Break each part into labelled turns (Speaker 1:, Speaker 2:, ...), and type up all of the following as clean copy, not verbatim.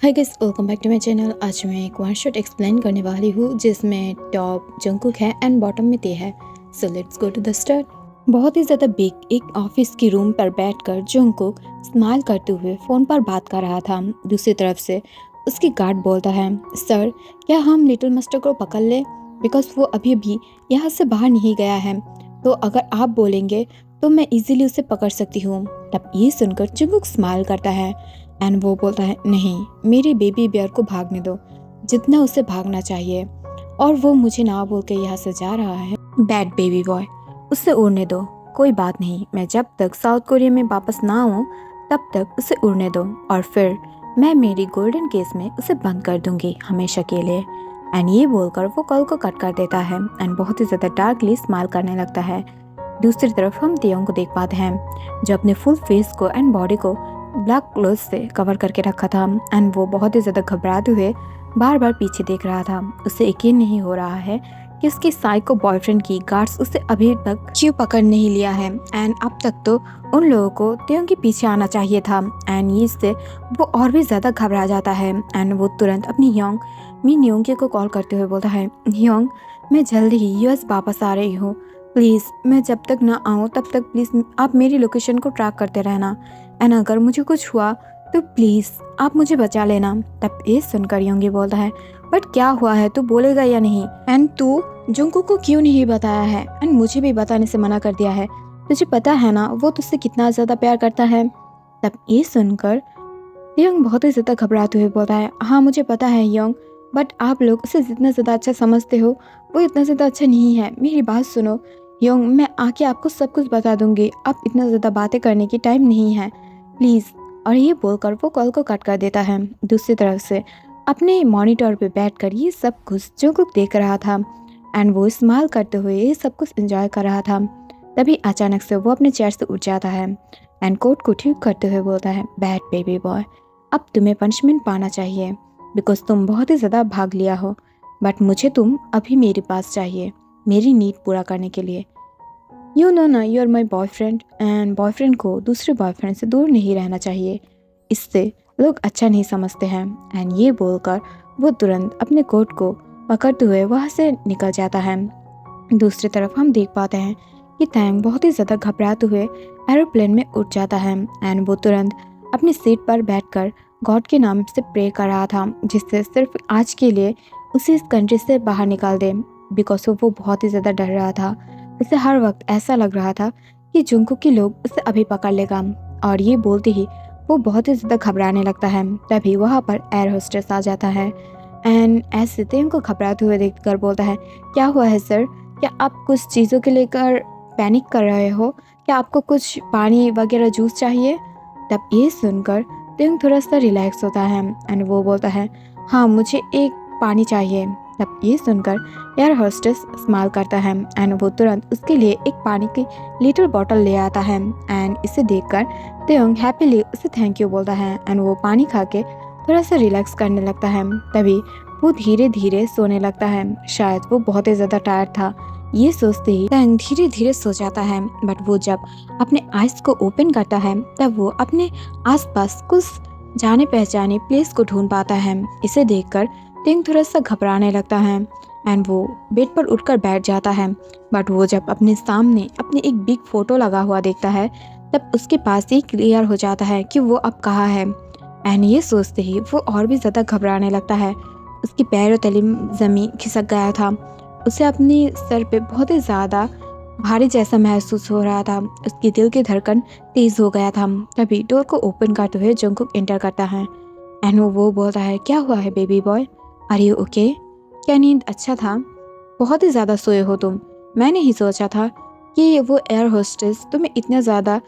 Speaker 1: Hi guys, welcome back to my channel. आज मैं एक वन शॉट एक्सप्लेन करने वाली हूँ जिसमें टॉप जंगकुक है एंड बॉटम में ते है। So let's go to the start. बहुत ही ज़्यादा बिग एक ऑफिस की रूम पर बैठकर जंगकुक स्माइल करते हुए फ़ोन पर बात कर रहा था। दूसरी तरफ से उसकी गार्ड बोलता है, सर क्या हम लिटिल मास्टर को पकड़ ले, बिकॉज वो अभी भी यहाँ से बाहर नहीं गया है, तो अगर आप बोलेंगे तो मैं इजीली उसे पकड़ सकती हूँ। तब ये सुनकर जंगकुक स्माइल करता है एंड वो बोलता है, नहीं, मेरे बेबी बियर को भागने दो जितना उसे भागना चाहिए, और वो मुझे ना बोल के यहाँ से जा रहा है। बैड बेबी बॉय, उसे उड़ने दो, कोई बात नहीं, मैं जब तक साउथ कोरिया में वापस ना आऊँ तब तक उसे उड़ने दो, और फिर मैं मेरी गोल्डन केस में उसे बंद कर दूंगी हमेशा के लिए। एंड ये बोलकर वो कॉल को कट कर देता है एंड बहुत ही ज़्यादा डार्कली स्माइल करने लगता है। दूसरी तरफ हम तेयोंग को देख पाते हैं जो अपने फुल फेस को एंड बॉडी को ब्लैक क्लोथ से कवर करके रखा था एंड वो बहुत ही ज़्यादा घबराते हुए बार बार पीछे देख रहा था। उसे यकीन नहीं हो रहा है कि उसके साइको बॉयफ्रेंड की गार्ड्स उसे अभी तक क्यों पकड़ नहीं लिया है एंड अब तक तो उन लोगों को तेयोंग के पीछे आना चाहिए था। एंड इससे वो और भी ज़्यादा घबरा जाता है एंड वो तुरंत अपनी योंग मिन योंग को कॉल करते हुए बोलता है, योंग मैं जल्दी ही यूएस वापस आ रही हूँ, प्लीज़ मैं जब तक ना आऊँ तब तक प्लीज़ आप मेरी लोकेशन को ट्रैक करते रहना, एंड अगर मुझे कुछ हुआ तो प्लीज़ आप मुझे बचा लेना। तब ये सुनकर योंगी बोलता है, बट क्या हुआ है, तू बोलेगा या नहीं, एंड तू जंगकुक को क्यों नहीं बताया है एंड मुझे भी बताने से मना कर दिया है, तुझे पता है ना वो तुझसे कितना ज़्यादा प्यार करता है। तब ये सुनकर योंग बहुत ही ज़्यादा घबराते हुए बोलता है, हाँ मुझे पता है योंग, बट आप लोग उसे जितना ज़्यादा अच्छा समझते हो वो इतना ज़्यादा अच्छा नहीं है, मेरी बात सुनो योंग, मैं आके आपको सब कुछ बता दूंगी, आप इतना ज़्यादा बातें करने की टाइम नहीं है, प्लीज़। और ये बोलकर वो कॉल को कट कर देता है। दूसरी तरफ से अपने मॉनिटर पे बैठकर ये सब कुछ जंगकुक देख रहा था एंड वो स्माइल करते हुए ये सब कुछ एंजॉय कर रहा था। तभी अचानक से वो अपने चेयर से उठ जाता है एंड कोट को ठीक करते हुए बोलता है, बैड बेबी बॉय, अब तुम्हें पनिशमेंट पाना चाहिए बिकॉज तुम बहुत ही ज़्यादा भाग लिया हो, बट मुझे तुम अभी मेरे पास चाहिए मेरी नीड पूरा करने के लिए। यू नो ना, you are my boyfriend and boyfriend को दूसरे बॉयफ्रेंड से दूर नहीं रहना चाहिए, इससे लोग अच्छा नहीं समझते हैं। एंड ये बोलकर वो तुरंत अपने कोट को पकड़ते हुए वहाँ से निकल जाता है। दूसरी तरफ हम देख पाते हैं कि तैंग बहुत ही ज़्यादा घबराते हुए एरोप्लेन में उठ जाता है एंड वो तुरंत अपनी सीट पर बैठकर गॉड के नाम से प्रे कर रहा था जिससे सिर्फ आज के लिए उसे इस कंट्री से बाहर निकाल दे, बिकॉज वो बहुत ही ज़्यादा डर रहा था। उसे हर वक्त ऐसा लग रहा था कि जंगकुक के लोग उसे अभी पकड़ लेगा, और ये बोलते ही वो बहुत ही ज़्यादा घबराने लगता है। तभी वहाँ पर एयर होस्टेस आ जाता है एंड ऐसे तेम को घबराते हुए देखकर बोलता है, क्या हुआ है सर, क्या आप कुछ चीज़ों के लेकर पैनिक कर रहे हो, क्या आपको कुछ पानी वगैरह जूस चाहिए। तब ये सुनकर तेम थोड़ा सा रिलैक्स होता है एंड वो बोलता है, हाँ मुझे एक पानी चाहिए। तब ये सुनकर एयर होस्टेस स्माइल करता है एंड वो तुरंत उसके लिए एक पानी की लिटिल बॉटल ले आता है एंड इसे देखकर तेयोंग हैप्पीली उसे थैंक यू बोलता है एंड वो पानी खा के थोड़ा सा रिलैक्स करने लगता है। तभी वो धीरे धीरे सोने लगता है, शायद वो बहुत ही ज़्यादा टायर्ड था। ये सोचते ही तेयोंग धीरे धीरे सो जाता है, बट वो जब अपने आइज को ओपन करता है तब वो अपने आसपास कुछ जाने पहचाने प्लेस को ढूंढ पाता है। इसे देखकर तेयोंग थोड़ा सा घबराने लगता है एंड वो बेड पर उठकर बैठ जाता है, बट वो जब अपने सामने अपनी एक बिग फोटो लगा हुआ देखता है तब उसके पास ही क्लियर हो जाता है कि वो अब कहाँ है। एंड ये सोचते ही वो और भी ज़्यादा घबराने लगता है। उसकी पैरों तले ज़मीन खिसक गया था, उसे अपने सर पे बहुत ही ज़्यादा भारी जैसा महसूस हो रहा था, उसकी दिल की धड़कन तेज़ हो गया था। तभी डोर को ओपन करते हुए जंगकुक एंटर करता है एंड वो बोलता है, क्या हुआ है baby boy, are you okay, क्या नींद अच्छा था, बहुत ही ज़्यादा सोए हो तुम, मैंने ही सोचा था कि वो एयर होस्टेस तुम्हें इतना ज़्यादा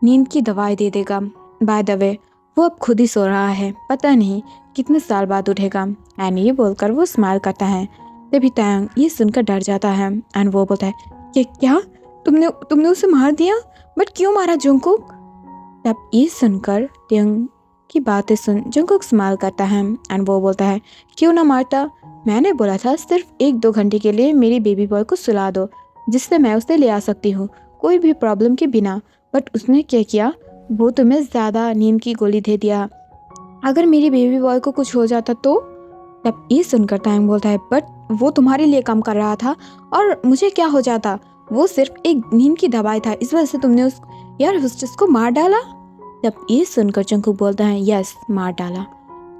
Speaker 1: नींद की दवाई दे देगा, बाय द वे वो अब खुद ही सो रहा है, पता नहीं कितने साल बाद उठेगा। एंड ये बोलकर वो स्माइल करता है। तभी तैंग ये सुनकर डर जाता है एंड वो बोलता है कि क्या तुमने तुमने उसे मार दिया, बट क्यों मारा जंगकुक। तब ये सुनकर तैंग की बातें सुन जंगकुक स्माइल करता है एंड वो बोलता है, क्यों ना मारता, मैंने बोला था सिर्फ 1-2 घंटे के लिए मेरी बेबी बॉय को सुला दो जिससे मैं उसे ले आ सकती हूँ कोई भी प्रॉब्लम के बिना, बट उसने क्या किया, वो तुम्हें ज़्यादा नींद की गोली दे दिया अगर मेरी बेबी बॉय को कुछ हो जाता तो? तब ये सुनकर तायंग बोलता है, बट वो तुम्हारे लिए काम कर रहा था और मुझे क्या हो जाता? वो सिर्फ एक नींद की दवाई था, इस वजह से तुमने उस एयर होस्टेस को मार डाला? तब ये सुनकर जंगकुक बोलता है, यस, मार डाला।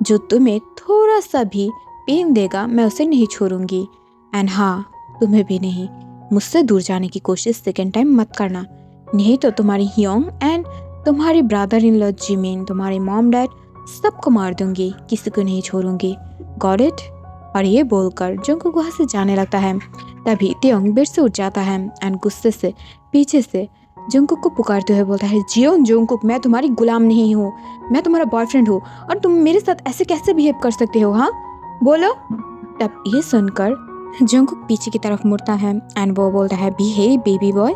Speaker 1: जो तुम्हें थोड़ा सा भी पेन देगा मैं उसे नहीं छोड़ूंगी। एंड हाँ, तुम्हें भी नहीं। मुझसे दूर जाने की कोशिश सेकेंड टाइम मत करना, नहीं तो तुम्हारी ह्योंग एंड तुम्हारी ब्रदर इन लॉ जिमिन, तुम्हारे मॉम डैड सबको मार दूंगी, किसी को नहीं छोड़ूंगी। Got it? और ये बोलकर जंगकुक वहाँ से जाने लगता है। तभी त्योंग बेड से उठ जाता है एंड गुस्से से पीछे से जंगकुक को पुकारते हुए बोलता है, जियोन जंगकुक, मैं तुम्हारी गुलाम नहीं हूँ, मैं तुम्हारा बॉयफ्रेंड हूँ और तुम मेरे साथ ऐसे कैसे बिहेव कर सकते हो? हाँ, बोलो। तब ये सुनकर जंगकुक पीछे की तरफ मुड़ता है एंड वो बोलता है, बिहेव बेबी बॉय,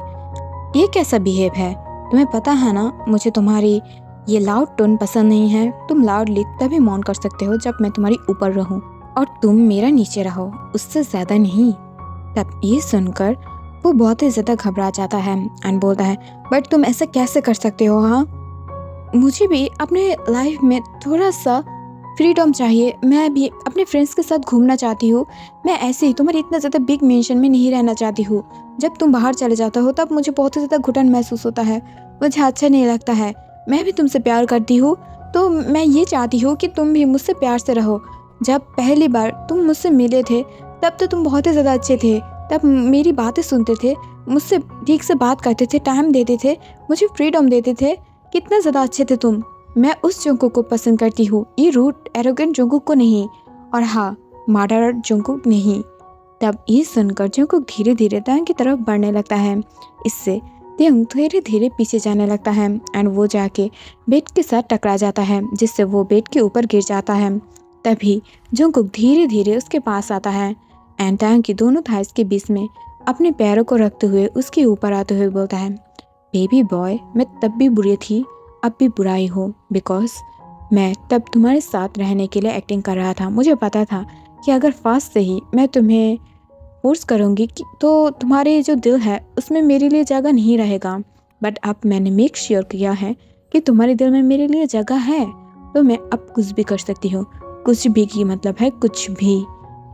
Speaker 1: ये कैसा बिहेव है? तुम्हें पता है ना मुझे तुम्हारी ये लाउड टोन पसंद नहीं है। तुम लाउडली तभी मौन कर सकते हो जब मैं तुम्हारी ऊपर रहूं और तुम मेरा नीचे रहो, उससे ज्यादा नहीं। तब ये सुनकर वो बहुत ही ज्यादा घबरा जाता है एंड बोलता है, बट तुम ऐसा कैसे कर सकते हो? हाँ, मुझे भी अपने लाइफ में थोड़ा सा फ्रीडम चाहिए, मैं भी अपने फ्रेंड्स के साथ घूमना चाहती हूँ। मैं ऐसे ही तुम्हारे इतना ज़्यादा बिग मेंशन में नहीं रहना चाहती हूँ। जब तुम बाहर चले जाते हो तब मुझे बहुत ही ज़्यादा घुटन महसूस होता है, मुझे अच्छा नहीं लगता है। मैं भी तुमसे प्यार करती हूँ, तो मैं ये चाहती हूँ कि तुम भी मुझसे प्यार से रहो। जब पहली बार तुम मुझसे मिले थे तब तो तुम बहुत ही ज़्यादा अच्छे थे, तब मेरी बातें सुनते थे, मुझसे ठीक से बात करते थे, टाइम देते थे, मुझे फ्रीडम देते थे, कितना ज़्यादा अच्छे थे तुम। मैं उस जंगकुक को पसंद करती हूँ, ये रूट एरोगेंट जंगकुक को नहीं, और हाँ, मर्डरर जंगकुक नहीं। तब ये सुनकर जंगकुक धीरे धीरे त्योंग की तरफ बढ़ने लगता है। इससे त्योंग धीरे धीरे पीछे जाने लगता है एंड वो जाके बेड के साथ टकरा जाता है, जिससे वो बेड के ऊपर गिर जाता है। तभी जंगकुक धीरे धीरे उसके पास आता है एंड त्योंग की दोनों थाइस के बीच में अपने पैरों को रखते हुए उसके ऊपर आते हुए बोलता है, बेबी बॉय, मैं तब भी बुरी थी, अब भी बुरा ही हो, बिकॉज मैं तब तुम्हारे साथ रहने के लिए एक्टिंग कर रहा था। मुझे पता था कि अगर फास्ट से ही मैं तुम्हें फोर्स करूँगी तो तुम्हारे जो दिल है उसमें मेरे लिए जगह नहीं रहेगा, बट अब मैंने मेक श्योर किया है कि तुम्हारे दिल में मेरे लिए जगह है, तो मैं अब कुछ भी कर सकती हूँ। कुछ भी की मतलब है कुछ भी,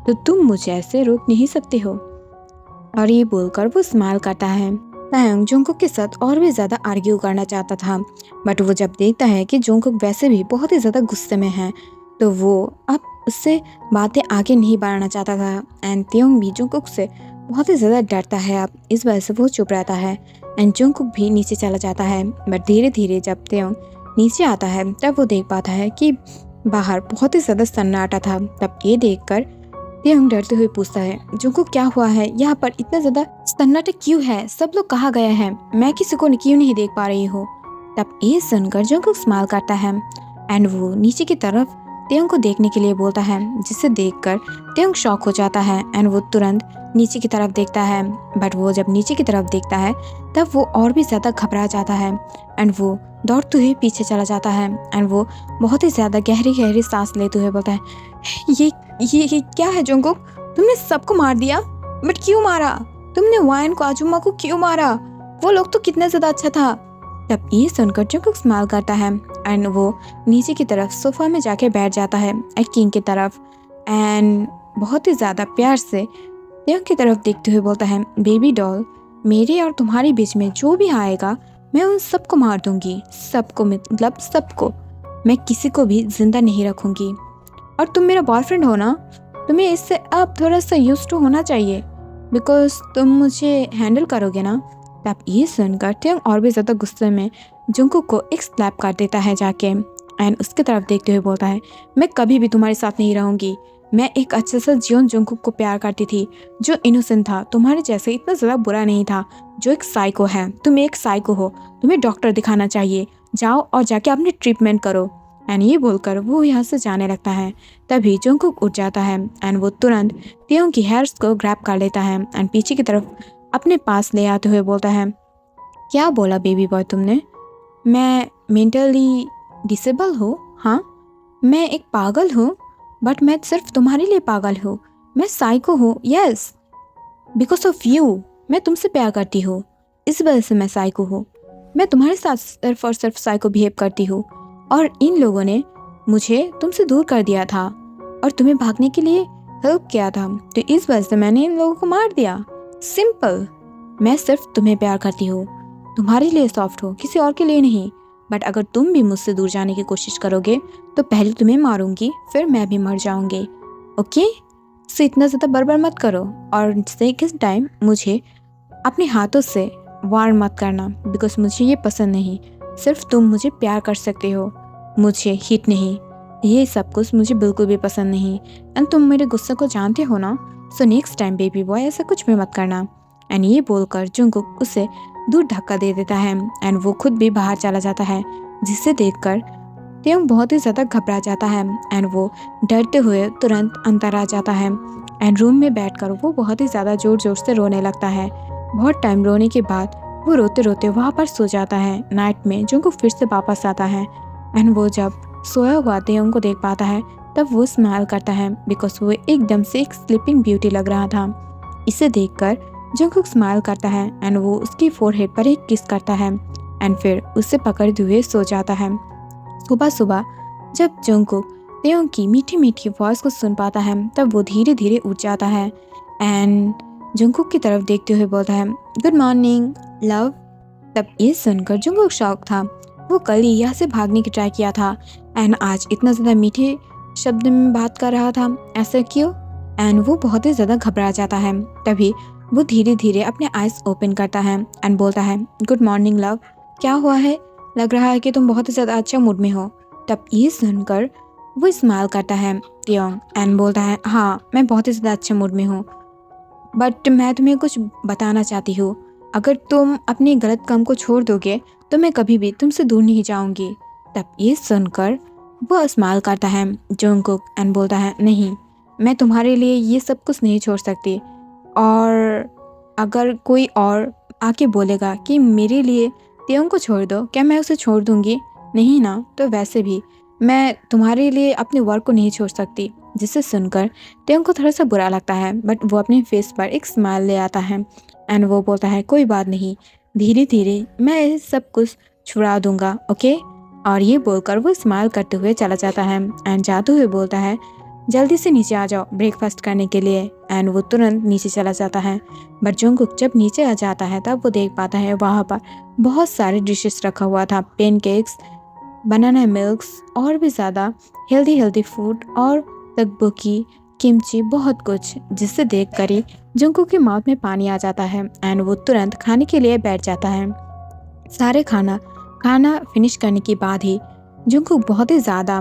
Speaker 1: तो तुम मुझे ऐसे रोक नहीं सकते हो। और ये बोलकर वो स्माइल करता है। तायंग जंगकुक के साथ और भी ज़्यादा आर्ग्यू करना चाहता था, बट वो जब देखता है कि जंगकुक वैसे भी बहुत ही ज़्यादा गुस्से में है, तो वो अब उससे बातें आगे नहीं बढ़ाना चाहता था। एंड त्योंग भी जंगकुक से बहुत ही ज़्यादा डरता है अब, इस वजह से वो चुप रहता है एंड जंगकुक भी नीचे चला जाता है। बट धीरे धीरे जब त्योंग नीचे आता है तब वो देख पाता है कि बाहर बहुत ही ज़्यादा सन्नाटा था। तब ये देखकर त्योंग डरते हुए पूछता है, जंगकुक क्या हुआ है? यहाँ पर इतना ज्यादा सन्नाटा क्यों है? सब लोग कहाँ गए हैं? मैं किसी को क्यों नहीं देख पा रही हूँ? तब ये सुनकर जंगकुक स्माइल करता है एंड वो नीचे की तरफ त्योंग को देखने के लिए बोलता है, जिसे देखकर त्योंग शॉक हो जाता है एंड वो तुरंत नीचे की तरफ देखता है। बट वो जब नीचे की तरफ देखता है तब वो और भी ज्यादा घबरा जाता है एंड वो दौड़ते हुए पीछे चला जाता है एंड वो बहुत ही ज्यादा गहरी गहरी सांस लेते हुए बोलता है, ये क्या है जंगकुक? तुमने सबको मार दिया, बट क्यों मारा? तुमने वायन को, आजुमा को क्यों मारा? वो लोग तो कितना ज्यादा अच्छा था। तब ये सुनकर जंगकुक स्माइल करता है एंड वो नीचे की तरफ सोफा में जाके बैठ जाता है किंग की तरफ एंड बहुत ही ज्यादा प्यार से त्योंग की तरफ देखते हुए बोलता है, बेबी डॉल, मेरे और तुम्हारे बीच में जो भी आएगा मैं उन सबको मार दूंगी, सबको, मतलब सबको। मैं किसी को भी जिंदा नहीं रखूंगी। और तुम मेरा बॉयफ्रेंड हो ना, तुम्हें इससे अब थोड़ा सा यूज टू होना चाहिए, बिकॉज तुम मुझे हैंडल करोगे ना। तब ये सुनकर त्योंग और भी ज़्यादा गुस्से में जंगकुक को एक स्लैप कर देता है जाके एंड उसके तरफ देखते हुए बोलता है, मैं कभी भी तुम्हारे साथ नहीं रहूँगी। मैं एक अच्छे से जियोन जंगकुक को प्यार करती थी, जो इनोसेंट था, तुम्हारे जैसे इतना ज़्यादा बुरा नहीं था, जो एक साइको है। तुम एक साइको हो, तुम्हें डॉक्टर दिखाना चाहिए, जाओ और जाके अपनी ट्रीटमेंट करो। एंड ये बोलकर वो यहाँ से जाने लगता है। तभी जंगकुक उठ जाता है एंड वो तुरंत त्योंग की हेयर्स को ग्रैब कर लेता है एंड पीछे की तरफ अपने पास ले आते हुए बोलता है, क्या बोला बेबी बॉय तुमने? मैं मेंटली डिसेबल हूँ? हाँ, मैं एक पागल हूँ, बट मैं सिर्फ तुम्हारे लिए पागल हूँ। मैं साइको हूँ, यस, बिकॉज ऑफ यू। मैं तुमसे प्यार करती हूँ, इस वजह से मैं साइको हूँ। मैं तुम्हारे साथ सिर्फ और सिर्फ साइको बिहेव करती हूँ और इन लोगों ने मुझे तुमसे दूर कर दिया था और तुम्हें भागने के लिए हेल्प किया था, तो इस वजह से मैंने इन लोगों को मार दिया। सिंपल। मैं सिर्फ तुम्हें प्यार करती हूँ, तुम्हारे लिए सॉफ्ट हो, किसी और के लिए नहीं। बट अगर तुम भी मुझसे दूर जाने की कोशिश करोगे तो पहले तुम्हें मारूंगी, फिर मैं भी मर जाऊंगी। ओके, सो इतना ज़्यादा बर्बाद मत करो और सेकंड टाइम मुझे अपने हाथों से वार मत करना, बिकॉज मुझे ये पसंद नहीं। सिर्फ तुम मुझे प्यार कर सकते हो, मुझे हिट नहीं। ये सब कुछ मुझे बिल्कुल भी पसंद नहीं एंड तुम मेरे गुस्से को जानते हो ना। So next time baby boy ऐसा कुछ भी मत करना। एंड ये बोलकर जंगकुक उसे दूर धक्का दे देता है एंड वो खुद भी बाहर चला जाता है, जिसे देखकर तेयंग बहुत ही ज़्यादा घबरा जाता है एंड वो डरते हुए तुरंत अंदर आ जाता है एंड रूम में बैठकर वो बहुत ही ज़्यादा ज़ोर ज़ोर से रोने लगता है। बहुत टाइम रोने के बाद वो रोते रोते वहाँ पर सो जाता है। नाइट में जंगकुक फिर से वापस आता है एंड वो जब सोया हुआ तेयंग को देख पाता है तब वो स्माइल करता है, बिकॉज वो एकदम से एक स्लीपिंग ब्यूटी लग रहा था। इसे देखकर जंगकुक स्माइल करता है एंड वो उसकी फोरहेड पर एक किस करता है एंड फिर उसे पकड़ते हुए सो जाता है। सुबह सुबह जब जंगकुक तेयंग की मीठी मीठी वॉइस को सुन पाता है तब वो धीरे धीरे उठ जाता है एंड जंगकुक की तरफ देखते हुए बोलता है, गुड मॉर्निंग लव। तब ये सुनकर जंगकुक शॉक था। वो कल ही यहाँ से भागने की ट्राई किया था एंड आज इतना ज़्यादा मीठे शब्द में बात कर रहा था, ऐसा क्यों? एंड वो बहुत ही ज़्यादा घबरा जाता है। तभी वो धीरे धीरे अपने आइज ओपन करता है एंड बोलता है, गुड मॉर्निंग लव, क्या हुआ है? लग रहा है कि तुम बहुत ही ज़्यादा अच्छा मूड में हो। तब ये सुनकर वो स्माइल करता है तेयंग एंड बोलता है, हाँ मैं बहुत ही ज़्यादा अच्छे मूड में हूँ, बट मैं तुम्हें कुछ बताना चाहती हूँ। अगर तुम अपने गलत काम को छोड़ दोगे तो मैं कभी भी तुमसे दूर नहीं जाऊंगी। तब ये सुनकर वो स्माइल करता है जंगकुक एंड बोलता है, नहीं मैं तुम्हारे लिए ये सब कुछ नहीं छोड़ सकती, और अगर कोई और आके बोलेगा कि मेरे लिए तेयंग को छोड़ दो, क्या मैं उसे छोड़ दूंगी? नहीं ना। तो वैसे भी मैं तुम्हारे लिए अपने वर्क को नहीं छोड़ सकती। जिसे सुनकर तेयंग को थोड़ा सा बुरा लगता है, बट वो अपने फेस पर एक स्माइल ले आता है एंड वो बोलता है, कोई बात नहीं, धीरे धीरे मैं ये सब कुछ छुड़ा दूंगा, ओके। और ये बोलकर वो स्माइल करते हुए चला जाता है एंड जाते हुए बोलता है, जल्दी से नीचे आ जाओ ब्रेकफास्ट करने के लिए। एंड वो तुरंत नीचे चला जाता है। बट जंगकुक जब नीचे आ जाता है तब वो देख पाता है वहाँ पर बहुत सारे डिशेस रखा हुआ था, पेनकेक्स, बनाना मिल्क्स और भी ज़्यादा हेल्दी फूड और तकबुकी, किमची, बहुत कुछ, जिसे देख कर ही जंगकुक के माउथ में पानी आ जाता है एंड वो तुरंत खाने के लिए बैठ जाता है। सारे खाना फिनिश करने के बाद ही जंगकुक बहुत ही ज़्यादा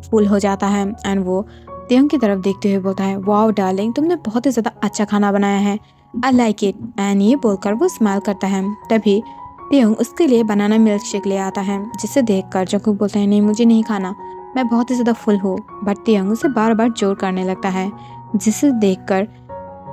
Speaker 1: फुल हो जाता है एंड वो तेयंग की तरफ देखते हुए बोलता है, वाओ डार्लिंग, तुमने बहुत ही ज़्यादा अच्छा खाना बनाया है, आई लाइक इट। एंड ये बोलकर वो स्माइल करता है। तभी तेयंग उसके लिए बनाना मिल्क शेक ले आता है, जिसे देखकर जंगकुक बोलता है, नहीं मुझे नहीं खाना, मैं बहुत ही ज़्यादा फुल हूँ। बट तेयंग उसे बार बार जोर करने लगता है, जिसे देखकर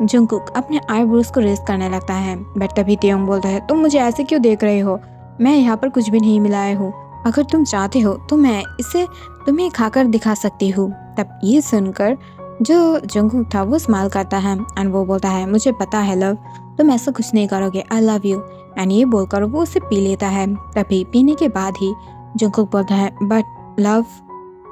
Speaker 1: जंगकुक अपने आईब्रोज को रेज करने लगता है। बट तभी तेयंग बोलता है, तुम मुझे ऐसे क्यों देख रहे हो? मैं यहाँ पर कुछ भी नहीं मिलाया हूँ, अगर तुम चाहते हो तो मैं इसे तुम्हें खाकर दिखा सकती हूँ। तब ये सुनकर जो जंगकुक था वो स्माइल करता है एंड वो बोलता है, मुझे पता है लव, तुम ऐसा कुछ नहीं करोगे, आई लव यू। एंड ये बोलकर वो उसे पी लेता है। तभी पीने के बाद ही जंगकुक बोलता है, बट लव,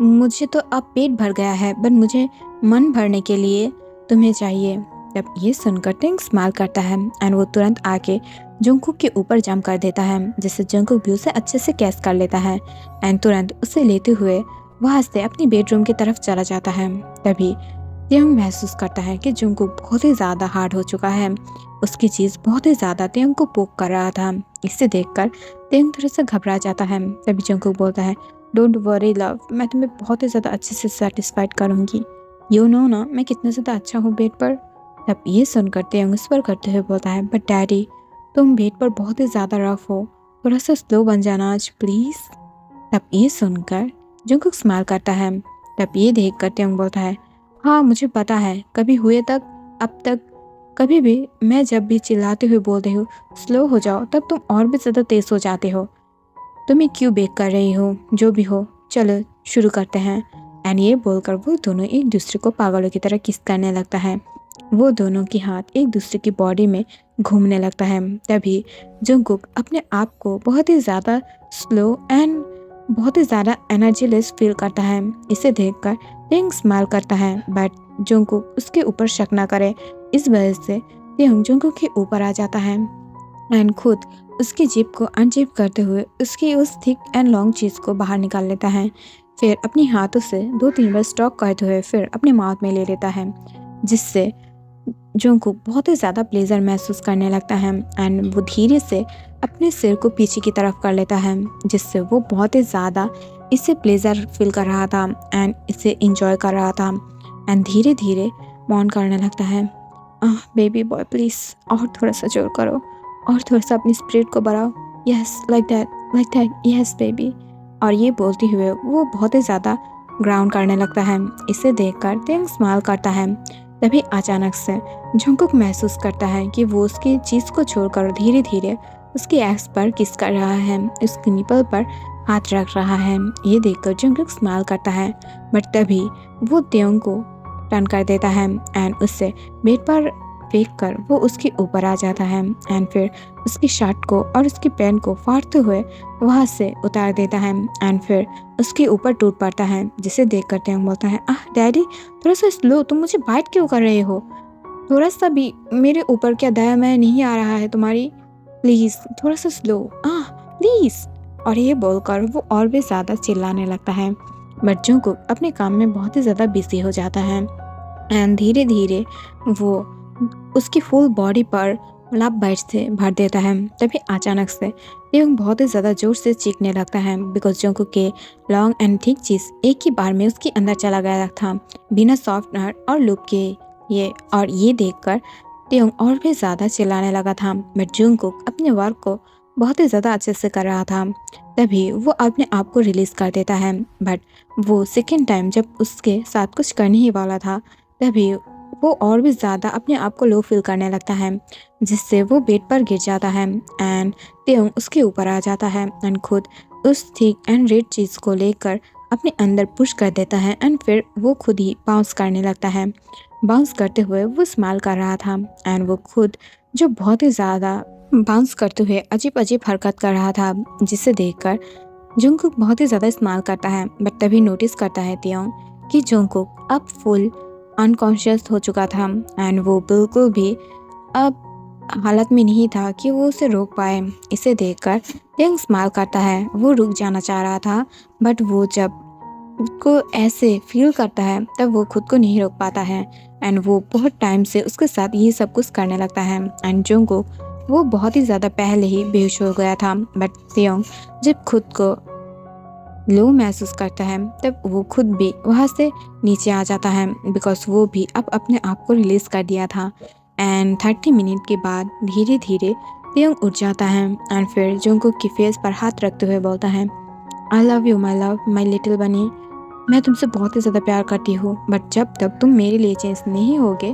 Speaker 1: मुझे तो अब पेट भर गया है, बट मुझे मन भरने के लिए तुम्हें चाहिए। तब ये सुनकर टिंग स्माइल करता है एंड वो तुरंत आके जंगकुक के ऊपर जंप कर देता है, जिससे जंगकुक भी उसे अच्छे से कैच कर लेता है एंड तुरंत उसे लेते हुए वहाँ से अपनी बेडरूम की तरफ चला जाता है। तभी तेयंग महसूस करता है कि जंगकुक बहुत ही ज़्यादा हार्ड हो चुका है, उसकी चीज़ बहुत ही ज़्यादा तेयंग को पोक कर रहा था। इसे देखकर तेयंग थोड़ा सा घबरा जाता है। तभी जंगकुक बोलता है, डोंट वरी लव, मैं तुम्हें बहुत ही ज़्यादा अच्छे से सेटिस्फाइड करूँगी, यू नो ना मैं कितना ज़्यादा अच्छा हूँ बेड पर। तब ये सुनकर तेयंग उस पर करते हुए बोलता है, बट डैडी, तुम बेड पर बहुत ही ज़्यादा रफ हो, थोड़ा सा स्लो बन जाना आज प्लीज़। तब ये सुनकर जंगकुक स्माइल करता है। तब ये देख कर तेयंग बोलता है, हाँ मुझे पता है, कभी हुए तक अब तक कभी भी मैं जब भी चिल्लाते हुए बोलते हो स्लो हो जाओ, तब तुम और भी ज़्यादा तेज़ हो जाते हो। तुम्हें क्यों बेक कर रही हो? जो भी हो, चलो शुरू करते हैं। एंड ये बोलकर वो दोनों एक दूसरे को पागलों की तरह किस करने लगता है। वो दोनों के हाथ एक दूसरे की बॉडी में घूमने लगता है। तभी जंगकुक अपने आप को बहुत ही ज़्यादा स्लो एंड बहुत ही ज़्यादा एनर्जीलेस फील करता है। इसे देखकर तेयंग स्माइल करता है, बट जंगकुक उसके ऊपर शक ना करे। इस वजह से तेयंग जंगकुक के ऊपर आ जाता है एंड खुद उसकी जिप को अनजिप करते हुए उसकी उस थिक एंड लॉन्ग चीज़ को बाहर निकाल लेता है। फिर अपने हाथों से 2-3 बार स्टॉक करते हुए फिर अपने माउथ में ले लेता है, जिससे जंगकुक बहुत ही ज़्यादा प्लेजर महसूस करने लगता है एंड वो धीरे से अपने सिर को पीछे की तरफ कर लेता है, जिससे वो बहुत ही ज़्यादा इससे प्लेजर फील कर रहा था एंड इसे इंजॉय कर रहा था एंड धीरे धीरे मौन करने लगता है। बेबी बॉय प्लीज़ और थोड़ा सा जोर करो और थोड़ा सा अपनी स्पिरिट को बढ़ाओ। Yes like that yes baby. और ये बोलते हुए वो बहुत ही ज़्यादा ग्राउंड करने लगता है। इसे देखकर तेंग स्माइल करता है। तभी अचानक से जंगकुक महसूस करता है कि वो उसकी चीज़ को छोड़कर धीरे धीरे उसकी एक्स पर किस कर रहा है, उसके निपल पर हाथ रख रहा है। ये देखकर जंगकुक स्माइल करता है, बट तभी वो तेंग को टर्न कर देता है एंड उससे बेड पर फेंक कर वो उसके ऊपर आ जाता है एंड फिर उसकी शर्ट को और उसकी पैंट को फाड़ते हुए वहाँ से उतार देता है एंड फिर उसके ऊपर टूट पड़ता है, जिसे देख कर तेंग बोलता है, डैडी थोड़ा सा स्लो, तुम मुझे बाइट क्यों कर रहे हो? थोड़ा सा भी मेरे ऊपर क्या दया मैं नहीं आ रहा है तुम्हारी? प्लीज़ थोड़ा सा स्लो, प्लीज़। और ये बोलकर वो और भी ज़्यादा चिल्लाने लगता है, बट जंगकुक अपने काम में बहुत ही ज़्यादा बिजी हो जाता है एंड धीरे धीरे वो उसकी फुल बॉडी पर लव बाइट से भर देता है। तभी अचानक से तेयंग बहुत ही ज़्यादा जोर से चीखने लगता है, बिकॉज जंगकुक के लॉन्ग एंड थिक चीज़ एक ही बार में उसके अंदर चला गया था बिना सॉफ्टनर और लूप के। ये देखकर तेयंग और भी ज़्यादा चिल्लाने लगा था, बट जंगकुक अपने वर्क को बहुत ही ज़्यादा अच्छे से कर रहा था। तभी वो अपने आप को रिलीज़ कर देता है, बट वो सेकेंड टाइम जब उसके साथ कुछ करने ही वाला था तभी वो और भी ज़्यादा अपने आप को लो फील करने लगता है, जिससे वो बेड पर गिर जाता है एंड तेयंग उसके ऊपर आ जाता है एंड खुद उस थिक एंड रेड चीज़ को लेकर अपने अंदर पुश कर देता है एंड फिर वो खुद ही बाउंस करने लगता है। बाउंस करते हुए वो स्माइल कर रहा था एंड वो खुद जो बहुत ही ज़्यादा बाउंस करते हुए अजीब अजीब हरकत कर रहा था, जिसे देखकर जंगकुक बहुत ही ज़्यादा स्माइल करता है, बट तभी नोटिस करता है तेयंग कि जंगकुक अब फुल अनकॉन्शियस हो चुका था एंड वो बिल्कुल भी अब हालत में नहीं था कि वो उसे रोक पाए। इसे देखकर तेयंग स्माइल करता है। वो रुक जाना चाह रहा था, बट वो जब को ऐसे फील करता है तब वो खुद को नहीं रोक पाता है एंड वो बहुत टाइम से उसके साथ ये सब कुछ करने लगता है एंड जंगकुक वो बहुत ही ज़्यादा पहले ही बेहोश हो गया था, बट तेयंग जब खुद को लो महसूस करता है तब वो खुद भी वहाँ से नीचे आ जाता है, बिकॉज वो भी अब अपने आप को रिलीज़ कर दिया था एंड 30 मिनट के बाद धीरे धीरे तेयंग उठ जाता है एंड फिर जंगकुक की फेस पर हाथ रखते हुए बोलता है, I love you my love, my little बनी। मैं तुमसे बहुत ही ज़्यादा प्यार करती हूँ, बट जब तक तुम मेरे लिए चेंज नहीं होगे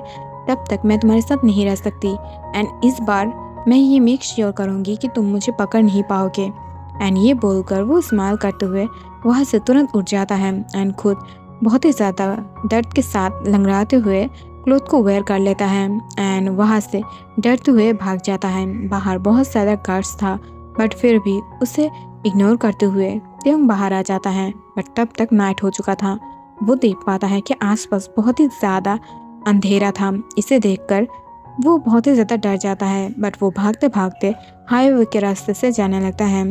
Speaker 1: तब तक मैं तुम्हारे साथ नहीं रह सकती एंड इस बार मैं ये मेक श्योर करूँगी कि तुम मुझे पकड़ नहीं पाओगे। एंड ये बोलकर वो स्माइल करते हुए वहाँ से तुरंत उठ जाता है एंड खुद बहुत ही ज़्यादा दर्द के साथ लंगड़ाते हुए क्लोथ को वेयर कर लेता है एंड वहाँ से डरते हुए भाग जाता है। बाहर बहुत सारा गार्ड्स था, बट फिर भी उसे इग्नोर करते हुए तेयंग बाहर आ जाता है, बट तब तक नाइट हो चुका था। वो देख पाता है कि आसपास बहुत ही ज़्यादा अंधेरा था। इसे देखकर वो बहुत ही ज़्यादा डर जाता है, बट वो भागते भागते हाईवे के रास्ते से जाने लगता है।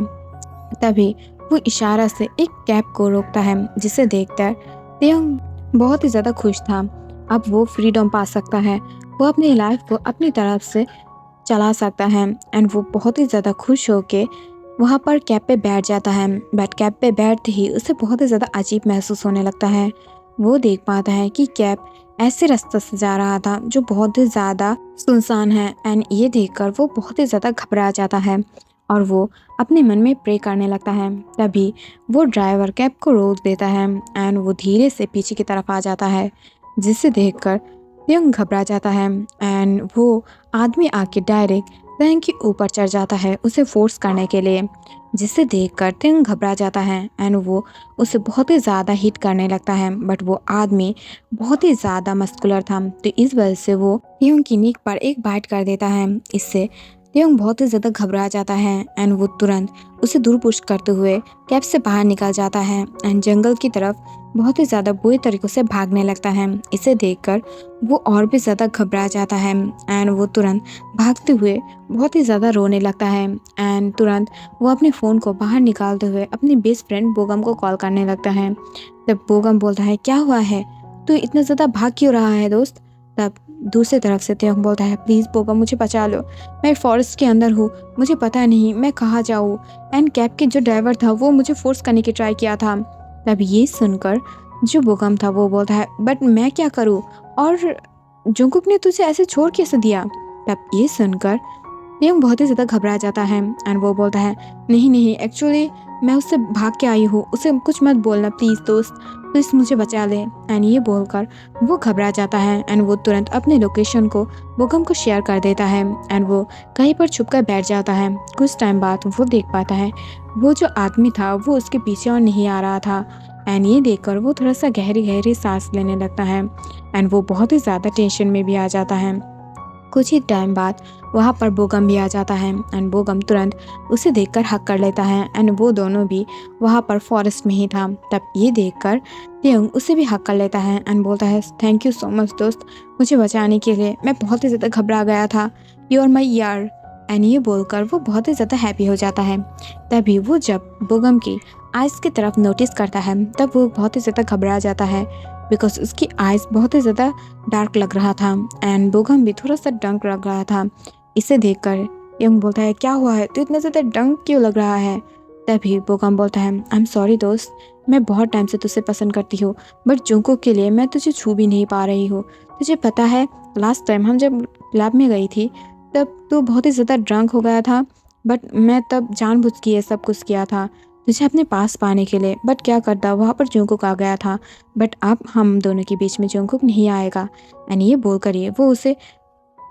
Speaker 1: तभी वो इशारा से एक कैब को रोकता है, जिसे देखकर तेयंग बहुत ही ज़्यादा खुश था। अब वो फ्रीडम पा सकता है, वो अपनी लाइफ को अपनी तरफ से चला सकता है एंड वो बहुत ही ज़्यादा खुश होके वहाँ पर कैब पे बैठ जाता है। बट कैब पे बैठते ही उसे बहुत ही ज़्यादा अजीब महसूस होने लगता है। वो देख पाता है कि कैब ऐसे रास्ते से जा रहा था जो बहुत ही ज़्यादा सुनसान है एंड ये देखकर वो बहुत ही ज़्यादा घबरा जाता है और वो अपने मन में प्रे करने लगता है। तभी वो ड्राइवर कैब को रोक देता है एंड वो धीरे से पीछे की तरफ आ जाता है, जिसे देखकर तेयंग घबरा जाता है एंड वो आदमी आके डायरेक्ट तेयंग के ऊपर चढ़ जाता है उसे फोर्स करने के लिए, जिसे देखकर तेयंग घबरा जाता है एंड वो उसे बहुत ही ज़्यादा हिट करने लगता है। बट वो आदमी बहुत ही ज़्यादा मस्कुलर था, तो इस वजह से वो तेयंग की नीक पर एक बाइट कर देता है। इससे त्योंग बहुत ही ज़्यादा घबरा जाता है एंड वो तुरंत उसे दूर पुश करते हुए कैब से बाहर निकल जाता है एंड जंगल की तरफ बहुत ही ज़्यादा बुरे तरीक़ों से भागने लगता है। इसे देखकर वो और भी ज़्यादा घबरा जाता है एंड वो तुरंत भागते हुए बहुत ही ज़्यादा रोने लगता है एंड तुरंत वो अपने फ़ोन को बाहर निकालते हुए अपनी बेस्ट फ्रेंड बोगम को कॉल करने लगता है। तब बोगम बोलता है, क्या हुआ है, तू इतना ज़्यादा भाग क्यों रहा है दोस्त। तब दूसरी तरफ से त्योंग बोलता है, प्लीज़ बोगम मुझे बचा लो, मैं फॉरेस्ट के अंदर हूँ, मुझे पता नहीं मैं कहाँ जाऊँ एंड कैब के जो ड्राइवर था वो मुझे फोर्स करने की ट्राई किया था। तब ये सुनकर जो बोगम था वो बोलता है, बट मैं क्या करूँ, और जंगकुक ने तुझे ऐसे छोड़ कैसे दिया। तब ये सुनकर त्योंग बहुत ही ज़्यादा घबरा जाता है एंड वो बोलता है, नहीं नहीं, एक्चुअली मैं उससे भाग के आई हूँ, उसे कुछ मत बोलना प्लीज़ दोस्त, प्लीज़ मुझे बचा ले। एंड ये बोलकर वो घबरा जाता है एंड वो तुरंत अपने लोकेशन को बोगम को शेयर कर देता है एंड वो कहीं पर छुप कर बैठ जाता है। कुछ टाइम बाद वो देख पाता है वो जो आदमी था वो उसके पीछे और नहीं आ रहा था एंड ये देखकर वो थोड़ा सा गहरी गहरी सांस लेने लगता है एंड वो बहुत ही ज़्यादा टेंशन में भी आ जाता है। कुछ ही टाइम बाद वहाँ पर बोगम भी आ जाता है एंड बोगम तुरंत उसे देखकर हक कर लेता है एंड वो दोनों भी वहाँ पर फॉरेस्ट में ही था। तब ये देखकर त्योंग उसे भी हक कर लेता है एंड बोलता है, थैंक यू सो मच दोस्त, मुझे बचाने के लिए, मैं बहुत ही ज़्यादा घबरा गया था, यू आर माई यार। एंड ये बोलकर वो बहुत ही ज़्यादा हैप्पी हो जाता है। तभी वो जब बोगम की आइज़ की तरफ नोटिस करता है तब वो बहुत ही ज़्यादा घबरा जाता है बिकॉज उसकी आइज़ बहुत ही ज़्यादा डार्क लग रहा था एंड बोगम भी थोड़ा सा डंक लग रहा था। इसे देखकर यंग बोलता है, क्या हुआ है, तो इतना ज़्यादा डंक क्यों लग रहा है। तभी बोगम बोलता है, आई एम सॉरी दोस्त, मैं बहुत टाइम से तुझसे पसंद करती हूँ बट जंगकुक के लिए मैं तुझे छू भी नहीं पा रही हूँ। तुझे पता है लास्ट टाइम हम जब क्लब में गई थी तब तो बहुत ही ज़्यादा ड्रंक हो गया था बट मैं तब जानबूझ के ये सब कुछ किया था तुझे अपने पास पाने के लिए, बट क्या करता वहाँ पर जंगकुक आ गया था, बट अब हम दोनों के बीच में जंगकुक नहीं आएगा। एंड ये बोल कर वो उसे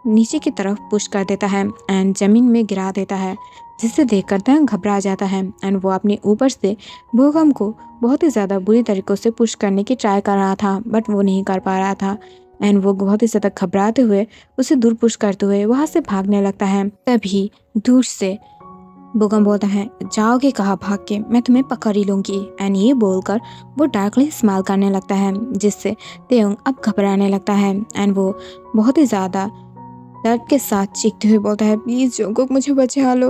Speaker 1: नीचे की तरफ पुश कर देता है एंड ज़मीन में गिरा देता है जिसे देखकर त्योंग घबरा जाता है एंड वो अपने ऊपर से बोगम को बहुत ही ज़्यादा बुरी तरीक़ों से पुश करने की ट्राई कर रहा था बट वो नहीं कर पा रहा था एंड वो बहुत ही ज़्यादा घबराते हुए उसे दूर पुश करते हुए वहाँ से भागने लगता है। तभी दूर से बोगम बोलता है, जाओगे कहाँ भाग के, मैं तुम्हें पकड़ ही लूँगी। एंड ये बोलकर वो डार्कली स्माइल करने लगता है जिससे त्योंग अब घबराने लगता है एंड वो बहुत ही ज़्यादा दर्द के साथ चीखते हुए बोलता है, प्लीज़ जंगकुक मुझे बचा लो,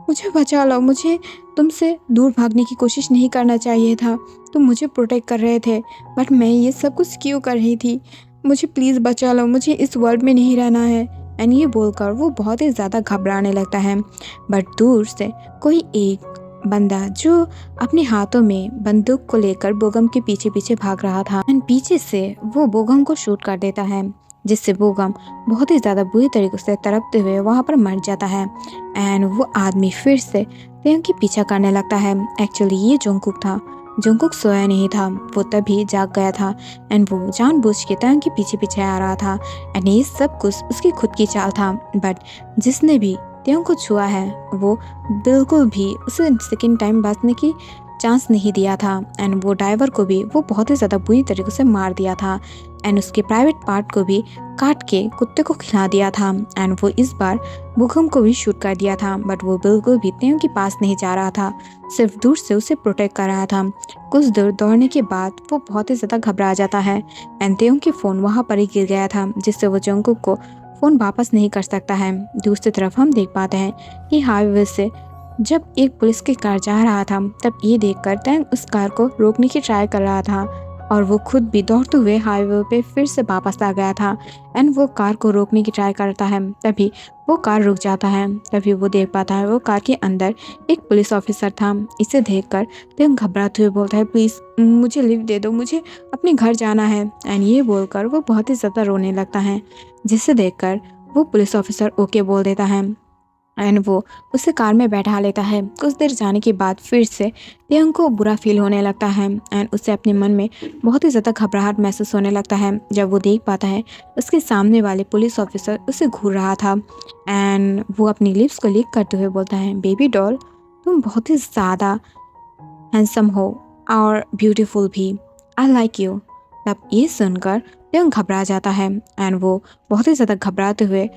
Speaker 1: मुझे बचा लो, मुझे तुमसे दूर भागने की कोशिश नहीं करना चाहिए था, तुम मुझे प्रोटेक्ट कर रहे थे बट मैं ये सब कुछ क्यों कर रही थी, मुझे प्लीज़ बचा लो, मुझे इस वर्ल्ड में नहीं रहना है। एंड ये बोलकर वो बहुत ही ज़्यादा घबराने लगता है बट दूर से कोई एक बंदा जो अपने हाथों में बंदूक को लेकर बोगम के पीछे पीछे भाग रहा था एंड पीछे से वो बोगम को शूट कर देता है जिससे बोगम बहुत ही ज़्यादा बुरी तरीके से तड़पते हुए वहाँ पर मर जाता है एंड वो आदमी फिर से त्योंग की पीछा करने लगता है। एक्चुअली ये जंगकुक था, जंगकुक सोया नहीं था, वो तभी जाग गया था एंड वो जानबूझ के त्योंग के पीछे पीछे आ रहा था एंड ये सब कुछ उसकी खुद की चाल था बट जिसने भी त्योंग को छुआ है वो बिल्कुल भी उसे सेकेंड टाइम बचने की चांस नहीं दिया था एंड वो ड्राइवर को भी वो बहुत ही ज़्यादा बुरी तरीके से मार दिया था एंड उसके प्राइवेट पार्ट को भी काट के कुत्ते को खिला दिया था एंड वो इस बार बोगम को भी शूट कर दिया था बट वो बिल्कुल भी त्योंग के पास नहीं जा रहा था, सिर्फ दूर से उसे प्रोटेक्ट कर रहा था। कुछ दूर दौड़ने के बाद वो बहुत ही ज़्यादा घबरा जाता है एंड त्योंग की फ़ोन वहाँ पर ही गिर गया था जिससे वो जंगकुक को फ़ोन वापस नहीं कर सकता है। दूसरी तरफ हम देख पाते हैं कि हाईवे से जब एक पुलिस की कार जा रहा था तब ये देखकर त्योंग उस कार को रोकने की ट्राई कर रहा था और वो खुद भी दौड़ते हुए हाईवे पे फिर से वापस आ गया था एंड वो कार को रोकने की ट्राई करता है। तभी वो कार रुक जाता है, तभी वो देख पाता है वो कार के अंदर एक पुलिस ऑफिसर था। इसे देखकर त्योंग घबराते हुए बोलता है, प्लीज़ मुझे लिफ्ट दे दो, मुझे अपने घर जाना है। एंड ये बोलकर वो बहुत ही ज़्यादा रोने लगता है जिसे देखकर वो पुलिस ऑफिसर ओके बोल देता है एंड वो उसे कार में बैठा लेता है। कुछ देर जाने के बाद फिर से त्योंग को बुरा फील होने लगता है एंड उसे अपने मन में बहुत ही ज़्यादा घबराहट महसूस होने लगता है जब वो देख पाता है उसके सामने वाले पुलिस ऑफिसर उसे घूर रहा था एंड वो अपनी लिप्स को लिक करते हुए बोलता है, बेबी डॉल तुम बहुत ही ज़्यादा हैंडसम हो और ब्यूटीफुल भी, आई लाइक यू। तब ये सुनकर त्योंग घबरा जाता है एंड वो बहुत ही ज़्यादा घबराते हुए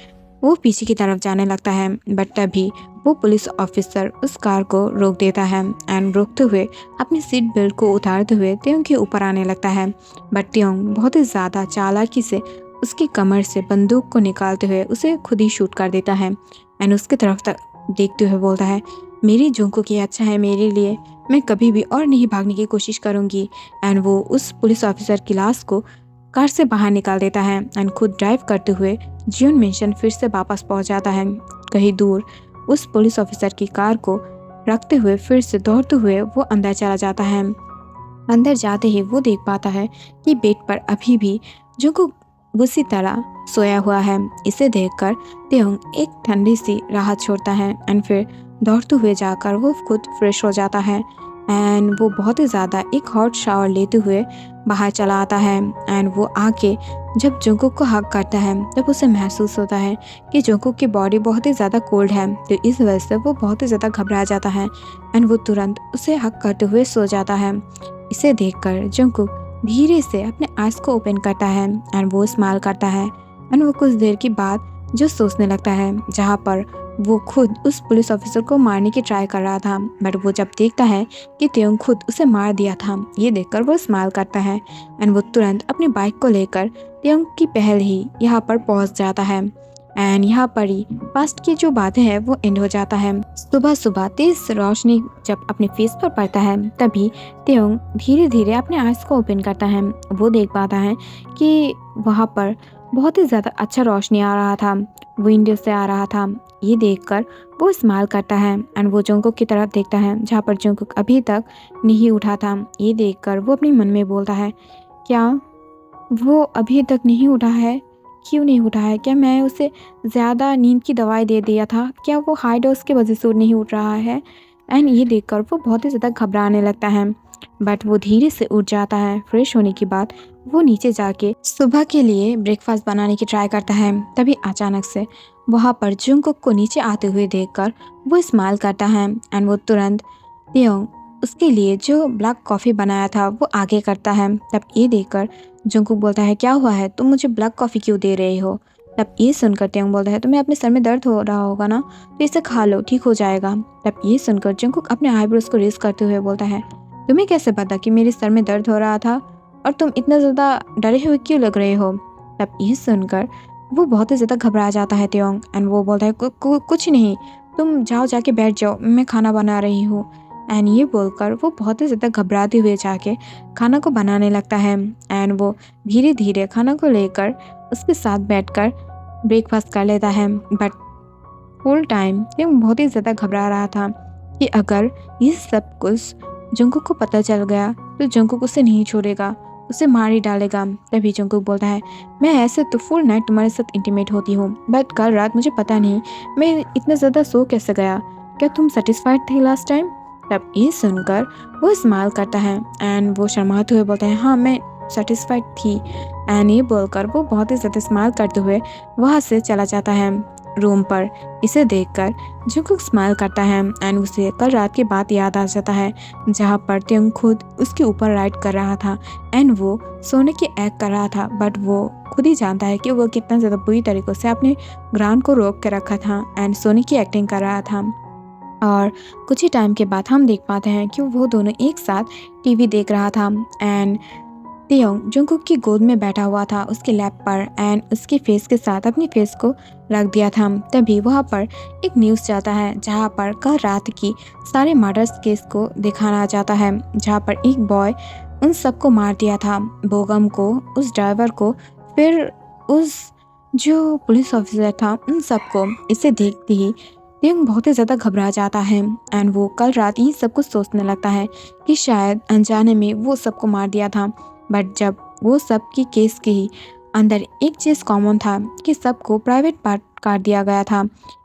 Speaker 1: वो पीछे की तरफ जाने लगता है, बट तभी वो पुलिस ऑफिसर उस कार को रोक देता है एंड रोकते हुए अपनी सीट बेल्ट को उतारते हुए त्योंग के ऊपर आने लगता है। बट त्योंग बहुत ही ज़्यादा चालाकी से उसकी कमर से बंदूक को निकालते हुए उसे खुद ही शूट कर देता है एंड उसकी तरफ तक देखते हुए बोलता है, मेरी जुंगकुक ये अच्छा है मेरे लिए, मैं कभी भी और नहीं भागने की कोशिश करूंगी। एंड वो उस पुलिस ऑफिसर की लाश को कार से बाहर निकाल देता है एंड खुद ड्राइव करते हुए जियोन मेंशन फिर से वापस पहुंच जाता है। कहीं दूर उस पुलिस ऑफिसर की कार को रखते हुए फिर से दौड़ते हुए वो अंदर चला जाता है। अंदर जाते ही वो देख पाता है कि बेड पर अभी भी जुंगकुक उसी तरह सोया हुआ है। इसे देखकर त्योंग एक ठंडी सी राहत छोड़ता है एंड फिर दौड़ते हुए जाकर वो खुद फ्रेश हो जाता है एंड वो बहुत ही ज़्यादा एक हॉट शावर लेते हुए बाहर चला आता है एंड वो आके जब जुंगकुक को हग करता है तब उसे महसूस होता है कि जुंगकुक की बॉडी बहुत ही ज़्यादा कोल्ड है, तो इस वजह से वो बहुत ही ज़्यादा घबरा जाता है एंड वो तुरंत उसे हग करते हुए सो जाता है। इसे देखकर जुंगकुक धीरे से अपने आइज को ओपन करता है एंड वो स्माइल करता है एंड वो कुछ देर के बाद जो सोचने लगता है जहाँ पर वो खुद उस पुलिस ऑफिसर को मारने की ट्राई कर रहा था, बट वो जब देखता है कि त्योंग खुद उसे मार दिया था, ये देखकर वो स्माइल करता है एंड वो तुरंत अपनी बाइक को लेकर त्योंग की पहल ही यहाँ पर पहुँच जाता है एंड यहाँ पर ही पास्ट की जो बातें हैं वो एंड हो जाता है। सुबह सुबह तेज रोशनी जब अपने फेस पर पड़ता है तभी त्योंग धीरे धीरे अपने आइज को ओपन करता है। वो देख पाता है कि वहाँ पर बहुत ही ज़्यादा अच्छा रोशनी आ रहा था, विंडो से आ रहा था। ये देखकर वो स्माइल करता है एंड वो जुंगकुक की तरफ देखता है जहाँ पर जुंगकुक अभी तक नहीं उठा था। ये देखकर वो अपने मन में बोलता है, क्या वो अभी तक नहीं उठा है, क्यों नहीं उठा है, क्या मैं उसे ज़्यादा नींद की दवाई दे दिया था, क्या वो हाई डोज की वजह से नहीं उठ रहा है। एंड ये देखकर वो बहुत ही ज़्यादा घबराने लगता है, बट वो धीरे से उठ जाता है। फ्रेश होने के बाद वो नीचे जाके सुबह के लिए ब्रेकफास्ट बनाने की ट्राई करता है। तभी अचानक से वहाँ पर जुंगकुक को नीचे आते हुए देखकर वो स्माइल करता है एंड वो तुरंत त्योंग उसके लिए जो ब्लैक कॉफ़ी बनाया था वो आगे करता है। तब ये देखकर जुंगकुक बोलता है, क्या हुआ है, तुम मुझे ब्लैक कॉफ़ी क्यों दे रहे हो। तब ये सुनकर त्योंग बोलता है, तुम्हें अपने सर में दर्द हो रहा होगा ना, तो इसे खा लो, ठीक हो जाएगा। तब ये सुनकर जुंगकुक अपने आईब्रोज को रेज करते हुए बोलता है, तुम्हें कैसे पता कि मेरे सर में दर्द हो रहा था और तुम इतना ज़्यादा डरे हुए क्यों लग रहे हो। तब ये सुनकर वो बहुत ही ज़्यादा घबरा जाता है त्योंग एंड वो बोलता है, कुछ नहीं, तुम जाओ जाके बैठ जाओ, मैं खाना बना रही हूँ। एंड ये बोलकर वो बहुत ही ज़्यादा घबराते हुए जाके खाना को बनाने लगता है एंड वो धीरे धीरे खाना को लेकर उसके साथ बैठकर ब्रेकफास्ट कर लेता है। बट फुल टाइम त्योंग बहुत ही ज़्यादा घबरा रहा था कि अगर ये सब कुछ जुंगकुक को पता चल गया तो जुंगकुक उसे नहीं छोड़ेगा, उसे मार ही डालेगा। तभी जुंगकुक बोलता है, मैं ऐसे तो फुल नाइट तुम्हारे साथ इंटीमेट होती हूँ, बट कल रात मुझे पता नहीं मैं इतना ज़्यादा सो कैसे गया, क्या तुम सेटिस्फाइड थे लास्ट टाइम। तब ये सुनकर वो स्माइल करता है एंड वो शर्माते हुए बोलता है, हाँ मैं सेटिस्फाइड थी। एंड ये बोलकर वो बहुत ही ज़्यादा स्माइल करते हुए वहाँ से चला जाता है रूम पर। इसे देखकर जुंगकुक स्माइल करता है एंड उसे कल रात की बात याद आ जाता है जहाँ पर त्योंग खुद उसके ऊपर राइड कर रहा था एंड वो सोने की एक्ट कर रहा था, बट वो खुद ही जानता है कि वो कितना ज़्यादा बुरी तरीक़ों से अपने ग्राउंड को रोक के रखा था एंड सोने की एक्टिंग कर रहा था। और कुछ ही टाइम के बाद हम देख पाते हैं कि वो दोनों एक साथ टीवी देख रहा था एंड त्योंग जुंगकुक की गोद में बैठा हुआ था उसके लैप पर एंड उसके फेस के साथ अपनी फेस को रख दिया था। तभी वहाँ पर एक न्यूज़ जाता है जहाँ पर कल रात की सारे मर्डर्स केस को दिखाना जाता है, जहाँ पर एक बॉय उन सबको मार दिया था, बोगम को, उस ड्राइवर को, फिर उस जो पुलिस ऑफिसर था, उन सबको। इसे देखते ही त्योंग बहुत ही ज़्यादा घबरा जाता है एंड वो कल रात ही सब कुछ सोचने लगता है कि शायद अनजाने में वो सबको मार दिया था। बट जब वो सब की केस के ही अंदर एक चीज़ कॉमन था कि सबको प्राइवेट पार्ट काट दिया गया था।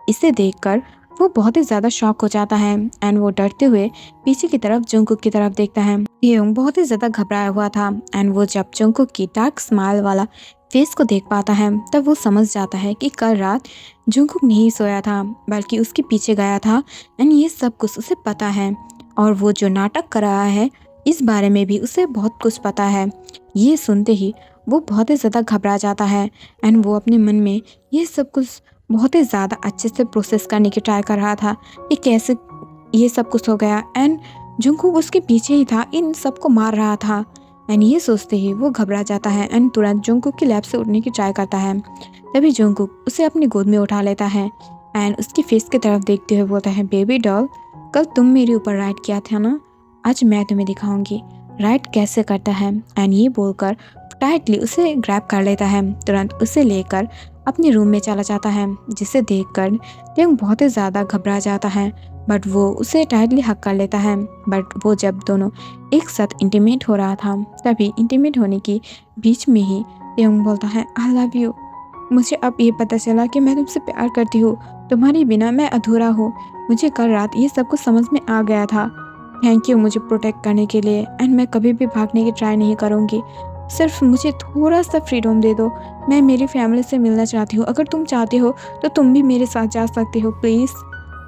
Speaker 1: इसे देखकर वो बहुत ही ज़्यादा शॉक हो जाता है एंड वो डरते हुए पीछे की तरफ जुंगकुक की तरफ देखता है। त्योंग बहुत ही ज़्यादा घबराया हुआ था एंड वो जब जुंगकुक की डार्क स्माइल वाला फेस को देख पाता है तब वो समझ जाता है कि कल रात जुंगकुक नहीं सोया था बल्कि उसके पीछे गया था एंड ये सब कुछ उसे पता है और वो जो नाटक कर रहा है इस बारे में भी उसे बहुत कुछ पता है। ये सुनते ही वो बहुत ही ज़्यादा घबरा जाता है एंड वो अपने मन में ये सब कुछ बहुत ही ज़्यादा अच्छे से प्रोसेस करने की ट्राई कर रहा था कि कैसे ये सब कुछ हो गया। एंड जंगकुक उसके पीछे ही था, इन सबको मार रहा था। एंड ये सोचते ही वो घबरा जाता है एंड तुरंत जंगकुक की लैब से उठने की ट्राई करता है। तभी जंगकुक उसे अपनी गोद में उठा लेता है एंड उसकी फेस की तरफ देखते हुए बोलता है, बेबी डॉल, कल तुम मेरे ऊपर राइड किया था ना, आज मैं तुम्हें दिखाऊंगी राइड कैसे करता है। एंड ये बोलकर टाइटली उसे ग्रैब कर लेता है, तुरंत उसे लेकर अपने रूम में चला जाता है, जिसे देखकर टेंग बहुत ही ज़्यादा घबरा जाता है। बट वो उसे टाइटली हक कर लेता है। बट वो जब दोनों एक साथ इंटीमेट हो रहा था, तभी इंटीमेट होने की बीच में ही टेंग बोलता है, आई लव यू। मुझे अब ये पता चला कि मैं तुमसे प्यार करती हूँ, तुम्हारे बिना मैं अधूरा हूँ। मुझे कल रात ये सब कुछ समझ में आ गया था। थैंक यू मुझे प्रोटेक्ट करने के लिए। एंड मैं कभी भी भागने की ट्राई नहीं करूँगी, सिर्फ मुझे थोड़ा सा फ्रीडम दे दो। मैं मेरी फैमिली से मिलना चाहती हूँ, अगर तुम चाहते हो तो तुम भी मेरे साथ जा सकते हो प्लीज़।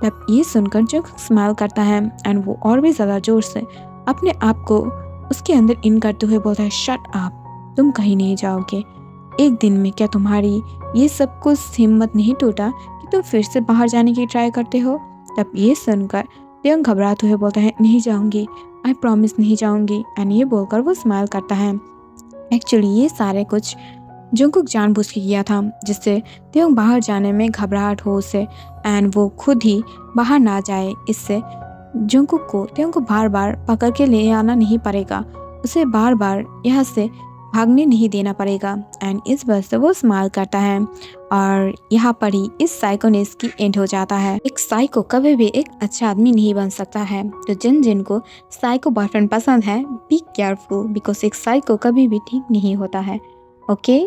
Speaker 1: तब ये सुनकर जंगकुक स्माइल करता है एंड वो और भी ज़्यादा ज़ोर से अपने आप को उसके अंदर इन करते हुए बोलता है, शट अप, तुम कहीं नहीं जाओगे। एक दिन में क्या तुम्हारी ये सब कुछ हिम्मत नहीं टूटा कि तुम फिर से बाहर जाने की ट्राई करते हो। तब ये सुनकर टेंग घबराते हुए बोलता है, नहीं जाऊंगी, आई प्रॉमिस नहीं जाऊंगी। एंड ये बोलकर वो स्माइल करता है। एक्चुअली ये सारे कुछ जंगकुक जानबूझ के किया था, जिससे टेंग बाहर जाने में घबराहट हो उसे एंड वो खुद ही बाहर ना जाए। इससे जंगकुक को टेंग को बार बार पकड़ के ले आना नहीं पड़ेगा, उसे बार बार यहाँ से भागने नहीं देना पड़ेगा। एंड इस वजह से वो स्माइल करता है और यहाँ पर ही इस साइकोनेस की एंड हो जाता है। एक साइको कभी भी एक अच्छा आदमी नहीं बन सकता है, तो जिन जिन को साइको बॉयफ्रेंड पसंद है, बी केयरफुल, बिकॉज एक साइको कभी भी ठीक नहीं होता है। ओके